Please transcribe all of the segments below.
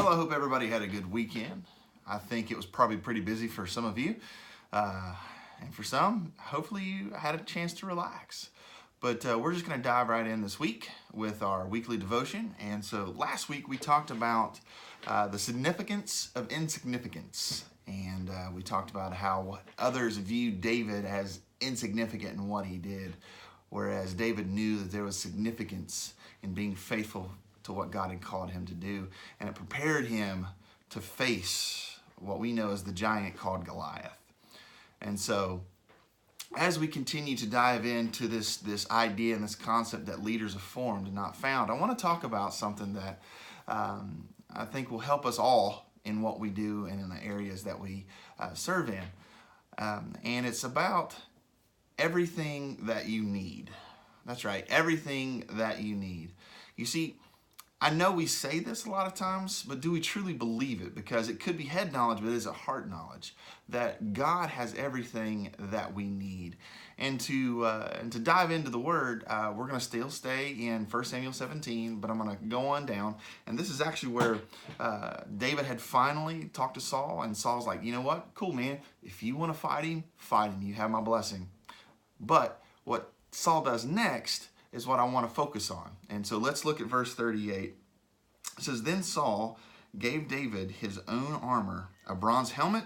Well, I hope everybody had a good weekend. I think it was probably pretty busy for some of you. And for some, hopefully you had a chance to relax. But we're just going to dive right in this week with our weekly devotion. And so last week we talked about the significance of insignificance. And we talked about how others viewed David as insignificant in what he did, whereas David knew that there was significance in being faithful to what God had called him to do. And it prepared him to face what we know as the giant called Goliath. And so as we continue to dive into this idea and this concept that leaders are formed and not found, I want to talk about something that I think will help us all in what we do and in the areas that we serve in. And it's about everything that you need. That's right, everything that you need. You see, I know we say this a lot of times, but do we truly believe it? Because it could be head knowledge, but it is a heart knowledge that God has everything that we need. And to dive into the Word, we're going to still stay in 1 Samuel 17, but I'm going to go on down. And this is actually where David had finally talked to Saul, and Saul's like, you know what? Cool, man. If you want to fight him, fight him. You have my blessing. But what Saul does next is what I want to focus on. And so let's look at verse 38. It says, Then Saul gave David his own armor, a bronze helmet,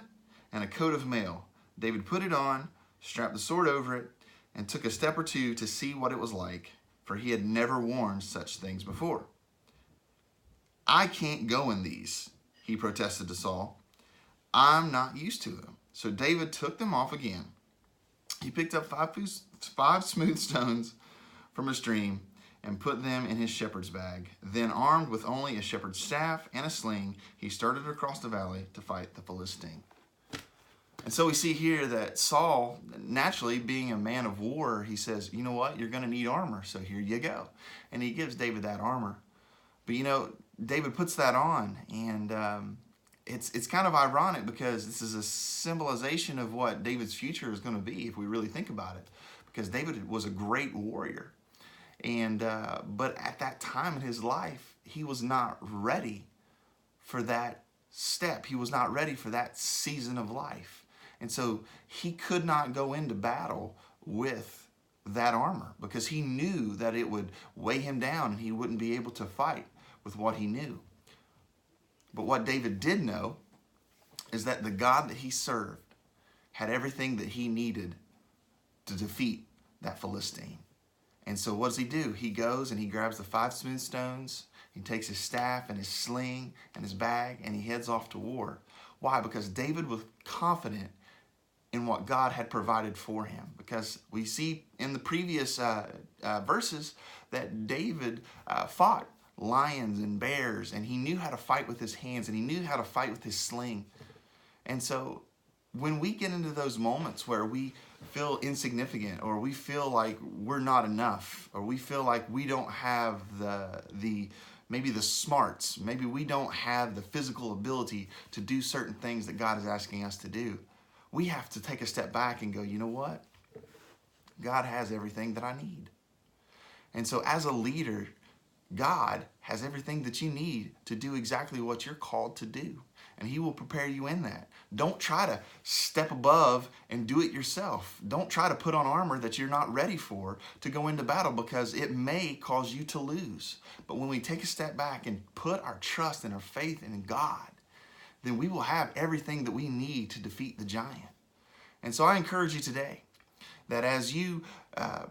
and a coat of mail. David put it on, strapped the sword over it, and took a step or two to see what it was like, for he had never worn such things before. I can't go in these, he protested to Saul. I'm not used to them. So David took them off again. He picked up five smooth stones from a stream and put them in his shepherd's bag. Then, armed with only a shepherd's staff and a sling, he started across the valley to fight the Philistine. And so we see here that Saul, naturally being a man of war, he says, you know what, you're going to need armor, so here you go. And he gives David that armor. But you know, David puts that on, and it's kind of ironic because this is a symbolization of what David's future is going to be if we really think about it. Because David was a great warrior. And but at that time in his life, he was not ready for that step. He was not ready for that season of life. And so he could not go into battle with that armor because he knew that it would weigh him down and he wouldn't be able to fight with what he knew. But what David did know is that the God that he served had everything that he needed to defeat that Philistine. And so what does he do? He goes and he grabs the 5 smooth stones, he takes his staff and his sling and his bag, and he heads off to war. Why? Because David was confident in what God had provided for him. Because we see in the previous verses that David fought lions and bears, and he knew how to fight with his hands, and he knew how to fight with his sling. And so when we get into those moments where we feel insignificant, or we feel like we're not enough, or we feel like we don't have maybe the smarts, maybe we don't have the physical ability to do certain things that God is asking us to do, we have to take a step back and go, you know what? God has everything that I need. And so as a leader, God has everything that you need to do exactly what you're called to do. And he will prepare you in that. Don't try to step above and do it yourself. Don't try to put on armor that you're not ready for to go into battle, because it may cause you to lose. But when we take a step back and put our trust and our faith in God, then we will have everything that we need to defeat the giant. And so I encourage you today that as you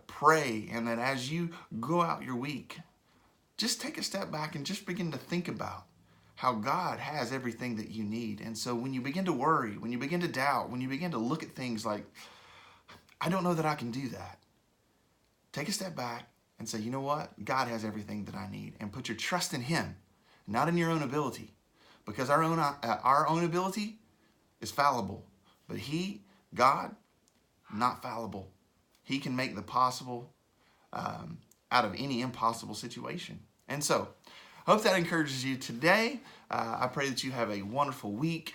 pray and that as you go out your week, just take a step back and just begin to think about how God has everything that you need. And so when you begin to worry, when you begin to doubt, when you begin to look at things like, I don't know that I can do that, take a step back and say, you know what? God has everything that I need. And put your trust in him, not in your own ability. Because our own ability is fallible. But God, not fallible. He can make the possible out of any impossible situation. And so, I hope that encourages you today. I pray that you have a wonderful week.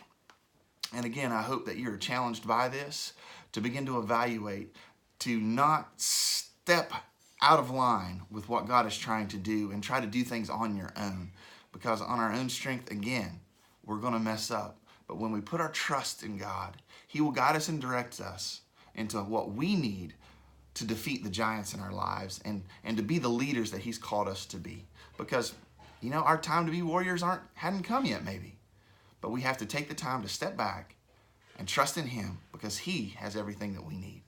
And again, I hope that you're challenged by this to begin to evaluate, to not step out of line with what God is trying to do and try to do things on your own. because on our own strength, again, we're going to mess up. But when we put our trust in God, He will guide us and direct us into what we need to defeat the giants in our lives and to be the leaders that He's called us to be. Because, our time to be warriors hadn't come yet maybe. But we have to take the time to step back and trust in Him because He has everything that we need.